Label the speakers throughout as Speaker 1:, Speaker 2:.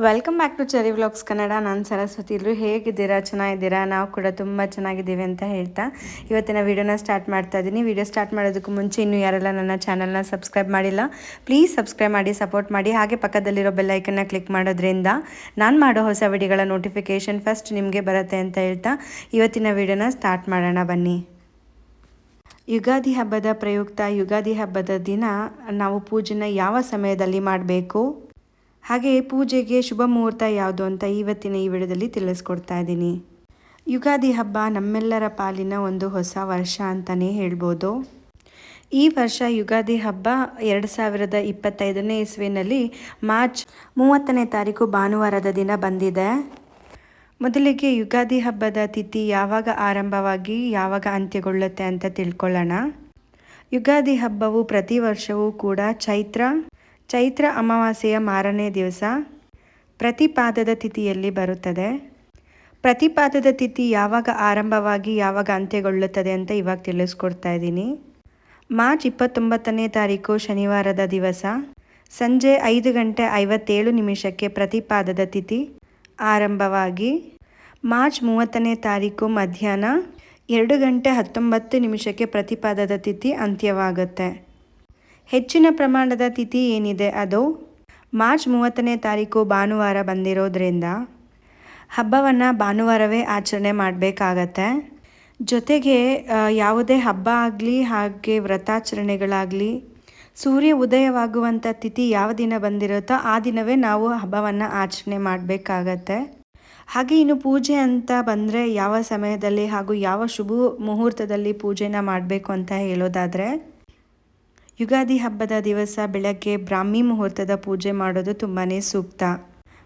Speaker 1: Welcome back to Cheri vlogs Kannada. ನಾನು ಸರಸ್ವತಿ. ಎಲ್ಲರೂ ಹೇಗಿದ್ದೀರಾ? ಚೆನ್ನಾಗಿದ್ದೀರಾ? ನಾವು ಕೂಡ ತುಂಬ ಚೆನ್ನಾಗಿದ್ದೀವಿ ಅಂತ ಹೇಳ್ತಾ ಇವತ್ತಿನ ವೀಡಿಯೋನ ಸ್ಟಾರ್ಟ್ ಮಾಡ್ತಾ ಇದ್ದೀನಿ. ವೀಡಿಯೋ ಸ್ಟಾರ್ಟ್ ಮಾಡೋದಕ್ಕೂ ಮುಂಚೆ ಇನ್ನೂ ಯಾರೆಲ್ಲ ನನ್ನ ಚಾನಲ್ನ ಸಬ್ಸ್ಕ್ರೈಬ್ ಮಾಡಿಲ್ಲ, ಪ್ಲೀಸ್ ಸಬ್ಸ್ಕ್ರೈಬ್ ಮಾಡಿ, ಸಪೋರ್ಟ್ ಮಾಡಿ. ಹಾಗೆ ಪಕ್ಕದಲ್ಲಿರೋ ಬೆಲ್ಲೈಕನ್ನ ಕ್ಲಿಕ್ ಮಾಡೋದ್ರಿಂದ ನಾನು ಮಾಡೋ ಹೊಸ ವಿಡಿಯೋಗಳ ನೋಟಿಫಿಕೇಷನ್ ಫಸ್ಟ್ ನಿಮಗೆ ಬರುತ್ತೆ ಅಂತ ಹೇಳ್ತಾ ಇವತ್ತಿನ ವೀಡಿಯೋನ ಸ್ಟಾರ್ಟ್ ಮಾಡೋಣ ಬನ್ನಿ. ಯುಗಾದಿ ಹಬ್ಬದ ಪ್ರಯುಕ್ತ ಯುಗಾದಿ ಹಬ್ಬದ ದಿನ ನಾವು ಪೂಜೆನ ಯಾವ ಸಮಯದಲ್ಲಿ ಮಾಡಬೇಕು, ಹಾಗೆ ಪೂಜೆಗೆ ಶುಭ ಮುಹೂರ್ತ ಯಾವುದು ಅಂತ ಇವತ್ತಿನ ಈ ವಿಡಿಯೋದಲ್ಲಿ ತಿಳಿಸ್ಕೊಡ್ತಾ ಇದ್ದೀನಿ. ಯುಗಾದಿ ಹಬ್ಬ ನಮ್ಮೆಲ್ಲರ ಪಾಲಿನ ಒಂದು ಹೊಸ ವರ್ಷ ಅಂತಲೇ ಹೇಳ್ಬೋದು. ಈ ವರ್ಷ ಯುಗಾದಿ ಹಬ್ಬ 2025ನೇ ಇಸ್ವಿನಲ್ಲಿ ಮಾರ್ಚ್ 30ನೇ ತಾರೀಕು ಭಾನುವಾರದ ದಿನ ಬಂದಿದೆ. ಮೊದಲಿಗೆ ಯುಗಾದಿ ಹಬ್ಬದ ತಿಥಿ ಯಾವಾಗ ಆರಂಭವಾಗಿ ಯಾವಾಗ ಅಂತ್ಯಗೊಳ್ಳುತ್ತೆ ಅಂತ ತಿಳ್ಕೊಳ್ಳೋಣ. ಯುಗಾದಿ ಹಬ್ಬವು ಪ್ರತಿ ವರ್ಷವೂ ಕೂಡ ಚೈತ್ರ ಅಮಾವಾಸ್ಯೆಯ ಮಾರನೇ ದಿವಸ ಪ್ರತಿಪಾದದ ತಿಥಿಯಲ್ಲಿ ಬರುತ್ತದೆ. ಪ್ರತಿಪಾದದ ತಿಥಿ ಯಾವಾಗ ಆರಂಭವಾಗಿ ಯಾವಾಗ ಅಂತ್ಯಗೊಳ್ಳುತ್ತದೆ ಅಂತ ಇವಾಗ ತಿಳಿಸ್ಕೊಡ್ತಾ ಇದ್ದೀನಿ. ಮಾರ್ಚ್ 29ನೇ ತಾರೀಕು ಶನಿವಾರದ ದಿವಸ ಸಂಜೆ 5:57 ಪ್ರತಿಪಾದದ ತಿಥಿ ಆರಂಭವಾಗಿ ಮಾರ್ಚ್ 30ನೇ ತಾರೀಕು ಮಧ್ಯಾಹ್ನ 2:19 ಪ್ರತಿಪಾದದ ತಿಥಿ ಅಂತ್ಯವಾಗುತ್ತೆ. ಹೆಚ್ಚಿನ ಪ್ರಮಾಣದ ತಿಥಿ ಏನಿದೆ ಅದು ಮಾರ್ಚ್ 30ನೇ ತಾರೀಕು ಭಾನುವಾರ ಬಂದಿರೋದ್ರಿಂದ ಹಬ್ಬವನ್ನು ಭಾನುವಾರವೇ ಆಚರಣೆ ಮಾಡಬೇಕಾಗತ್ತೆ. ಜೊತೆಗೆ ಯಾವುದೇ ಹಬ್ಬ ಆಗಲಿ ಹಾಗೆ ವ್ರತಾಚರಣೆಗಳಾಗಲಿ ಸೂರ್ಯ ಉದಯವಾಗುವಂಥ ತಿಥಿ ಯಾವ ದಿನ ಬಂದಿರುತ್ತೋ ಆ ದಿನವೇ ನಾವು ಹಬ್ಬವನ್ನು ಆಚರಣೆ ಮಾಡಬೇಕಾಗತ್ತೆ. ಹಾಗೆ ಇನ್ನು ಪೂಜೆ ಅಂತ ಬಂದರೆ ಯಾವ ಸಮಯದಲ್ಲಿ ಹಾಗೂ ಯಾವ ಶುಭ ಮುಹೂರ್ತದಲ್ಲಿ ಪೂಜೆನ ಮಾಡಬೇಕು ಅಂತ ಹೇಳೋದಾದರೆ, ಯುಗಾದಿ ಹಬ್ಬದ ದಿವಸ ಬೆಳಗ್ಗೆ ಬ್ರಾಹ್ಮಿ ಮುಹೂರ್ತದ ಪೂಜೆ ಮಾಡೋದು ತುಂಬಾ ಸೂಕ್ತ.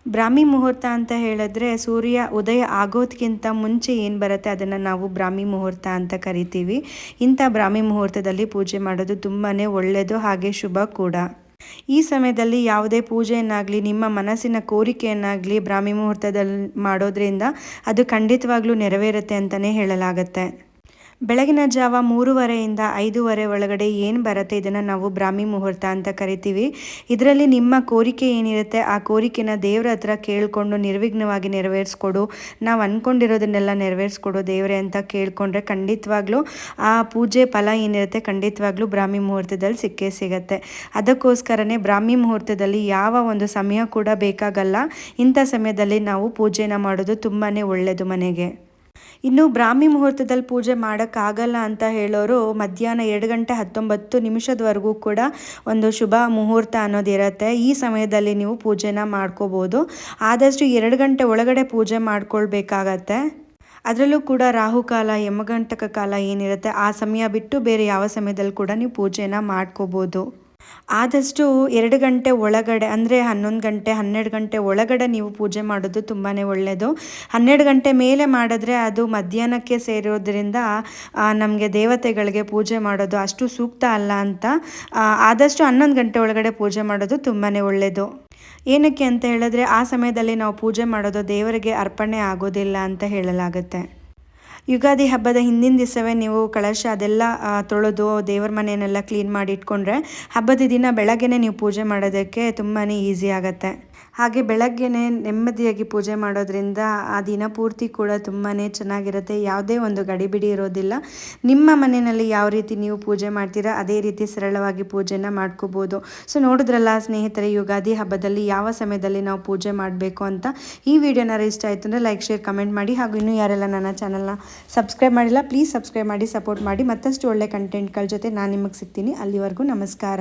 Speaker 1: ಬ್ರಾಹ್ಮಿ ಮುಹೂರ್ತ ಅಂತ ಹೇಳಿದ್ರೆ ಸೂರ್ಯ ಉದಯ ಆಗೋದಕ್ಕಿಂತ ಮುಂಚೆ ಏನು ಬರುತ್ತೆ ಅದನ್ನು ನಾವು ಬ್ರಾಹ್ಮಿ ಮುಹೂರ್ತ ಅಂತ ಕರಿತೀವಿ. ಇಂಥ ಬ್ರಾಹ್ಮಿ ಮುಹೂರ್ತದಲ್ಲಿ ಪೂಜೆ ಮಾಡೋದು ತುಂಬಾ ಒಳ್ಳೆಯದು, ಹಾಗೆ ಶುಭ ಕೂಡ. ಈ ಸಮಯದಲ್ಲಿ ಯಾವುದೇ ಪೂಜೆಯನ್ನಾಗಲಿ ನಿಮ್ಮ ಮನಸ್ಸಿನ ಕೋರಿಕೆಯನ್ನಾಗಲಿ ಬ್ರಾಹ್ಮಿ ಮುಹೂರ್ತದಲ್ಲಿ ಮಾಡೋದ್ರಿಂದ ಅದು ಖಂಡಿತವಾಗ್ಲೂ ನೆರವೇರುತ್ತೆ ಅಂತಲೇ ಹೇಳಲಾಗುತ್ತೆ. ಬೆಳಗಿನ ಜಾವ 3:30ಯಿಂದ 5:00 ಒಳಗಡೆ ಏನು ಬರುತ್ತೆ ಇದನ್ನು ನಾವು ಬ್ರಾಹ್ಮಿ ಮುಹೂರ್ತ ಅಂತ ಕರಿತೀವಿ. ಇದರಲ್ಲಿ ನಿಮ್ಮ ಕೋರಿಕೆ ಏನಿರುತ್ತೆ ಆ ಕೋರಿಕೆನ ದೇವರ ಹತ್ರ ಕೇಳಿಕೊಂಡು ನಿರ್ವಿಘ್ನವಾಗಿ ನೆರವೇರಿಸ್ಕೊಡು, ನಾವು ಅಂದ್ಕೊಂಡಿರೋದನ್ನೆಲ್ಲ ನೆರವೇರಿಸ್ಕೊಡು ದೇವರೇ ಅಂತ ಕೇಳಿಕೊಂಡ್ರೆ ಖಂಡಿತವಾಗ್ಲೂ ಆ ಪೂಜೆ ಫಲ ಏನಿರುತ್ತೆ ಖಂಡಿತವಾಗ್ಲೂ ಬ್ರಾಹ್ಮಿ ಮುಹೂರ್ತದಲ್ಲಿ ಸಿಕ್ಕೇ ಸಿಗುತ್ತೆ. ಅದಕ್ಕೋಸ್ಕರನೇ ಬ್ರಾಹ್ಮಿ ಮುಹೂರ್ತದಲ್ಲಿ ಯಾವ ಒಂದು ಸಮಯ ಕೂಡ ಬೇಕಾಗಲ್ಲ. ಇಂಥ ಸಮಯದಲ್ಲಿ ನಾವು ಪೂಜೆನ ಮಾಡೋದು ತುಂಬಾ ಒಳ್ಳೆಯದು ಮನೆಗೆ. ಇನ್ನು ಬ್ರಾಹ್ಮಿ ಮುಹೂರ್ತದಲ್ಲಿ ಪೂಜೆ ಮಾಡೋಕ್ಕಾಗಲ್ಲ ಅಂತ ಹೇಳೋರು ಮಧ್ಯಾಹ್ನ 2:19 ಕೂಡ ಒಂದು ಶುಭ ಮುಹೂರ್ತ ಅನ್ನೋದಿರುತ್ತೆ. ಈ ಸಮಯದಲ್ಲಿ ನೀವು ಪೂಜೆನ ಮಾಡ್ಕೋಬೋದು. ಆದಷ್ಟು 2 ಗಂಟೆ ಒಳಗಡೆ ಪೂಜೆ ಮಾಡ್ಕೊಳ್ಬೇಕಾಗತ್ತೆ. ಅದರಲ್ಲೂ ಕೂಡ ರಾಹುಕಾಲ ಯಮಗಂಟಕ ಕಾಲ ಏನಿರುತ್ತೆ ಆ ಸಮಯ ಬಿಟ್ಟು ಬೇರೆ ಯಾವ ಸಮಯದಲ್ಲಿ ಕೂಡ ನೀವು ಪೂಜೆನ ಮಾಡ್ಕೋಬೋದು. ಆದಷ್ಟು 2 ಗಂಟೆ ಒಳಗಡೆ ಅಂದರೆ 11 ಗಂಟೆ 12 ಗಂಟೆ ಒಳಗಡೆ ನೀವು ಪೂಜೆ ಮಾಡೋದು ತುಂಬಾ ಒಳ್ಳೆಯದು. 12 ಗಂಟೆ ಮೇಲೆ ಮಾಡಿದ್ರೆ ಅದು ಮಧ್ಯಾಹ್ನಕ್ಕೆ ಸೇರೋದ್ರಿಂದ ನಮಗೆ ದೇವತೆಗಳಿಗೆ ಪೂಜೆ ಮಾಡೋದು ಅಷ್ಟು ಸೂಕ್ತ ಅಲ್ಲ ಅಂತ ಆದಷ್ಟು 11 ಗಂಟೆ ಒಳಗಡೆ ಪೂಜೆ ಮಾಡೋದು ತುಂಬಾ ಒಳ್ಳೆಯದು. ಏನಕ್ಕೆ ಅಂತ ಹೇಳಿದ್ರೆ ಆ ಸಮಯದಲ್ಲಿ ನಾವು ಪೂಜೆ ಮಾಡೋದು ದೇವರಿಗೆ ಅರ್ಪಣೆ ಆಗೋದಿಲ್ಲ ಅಂತ ಹೇಳಲಾಗುತ್ತೆ. ಯುಗಾದಿ ಹಬ್ಬದ ಹಿಂದಿನ ದಿವಸವೇ ನೀವು ಕಳಶ ಅದೆಲ್ಲ ತೊಳೆದು ದೇವರ ಮನೆಯನ್ನೆಲ್ಲ ಕ್ಲೀನ್ ಮಾಡಿ ಇಟ್ಕೊಂಡ್ರೆ ಹಬ್ಬದ ದಿನ ಬೆಳಗ್ಗೆನೇ ನೀವು ಪೂಜೆ ಮಾಡೋದಕ್ಕೆ ತುಂಬಾ ಈಸಿ ಆಗುತ್ತೆ. ಹಾಗೆ ಬೆಳಗ್ಗೆನೇ ನೆಮ್ಮದಿಯಾಗಿ ಪೂಜೆ ಮಾಡೋದ್ರಿಂದ ಆ ದಿನ ಪೂರ್ತಿ ಕೂಡ ತುಂಬಾ ಚೆನ್ನಾಗಿರುತ್ತೆ. ಯಾವುದೇ ಒಂದು ಗಡಿಬಿಡಿ ಇರೋದಿಲ್ಲ. ನಿಮ್ಮ ಮನೆಯಲ್ಲಿ ಯಾವ ರೀತಿ ನೀವು ಪೂಜೆ ಮಾಡ್ತೀರಾ ಅದೇ ರೀತಿ ಸರಳವಾಗಿ ಪೂಜೆನ ಮಾಡ್ಕೋಬೋದು. ಸೊ ನೋಡಿದ್ರಲ್ಲ ಸ್ನೇಹಿತರೆ, ಯುಗಾದಿ ಹಬ್ಬದಲ್ಲಿ ಯಾವ ಸಮಯದಲ್ಲಿ ನಾವು ಪೂಜೆ ಮಾಡಬೇಕು ಅಂತ. ಈ ವಿಡಿಯೋನ ಇಷ್ಟ ಆಯಿತು ಅಂದರೆ ಲೈಕ್, ಶೇರ್, ಕಮೆಂಟ್ ಮಾಡಿ. ಹಾಗೂ ಇನ್ನೂ ಯಾರೆಲ್ಲ ನನ್ನ ಚಾನಲ್ನ ಸಬ್ಸ್ಕ್ರೈಬ್ ಮಾಡಿಲ್ಲ ಪ್ಲೀಸ್ ಸಬ್ಸ್ಕ್ರೈಬ್ ಮಾಡಿ, ಸಪೋರ್ಟ್ ಮಾಡಿ. ಮತ್ತಷ್ಟು ಒಳ್ಳೆ ಕಂಟೆಂಟ್ಗಳ ಜೊತೆ ನಾನು ನಿಮಗೆ ಸಿಗ್ತೀನಿ. ಅಲ್ಲಿವರೆಗೂ ನಮಸ್ಕಾರ.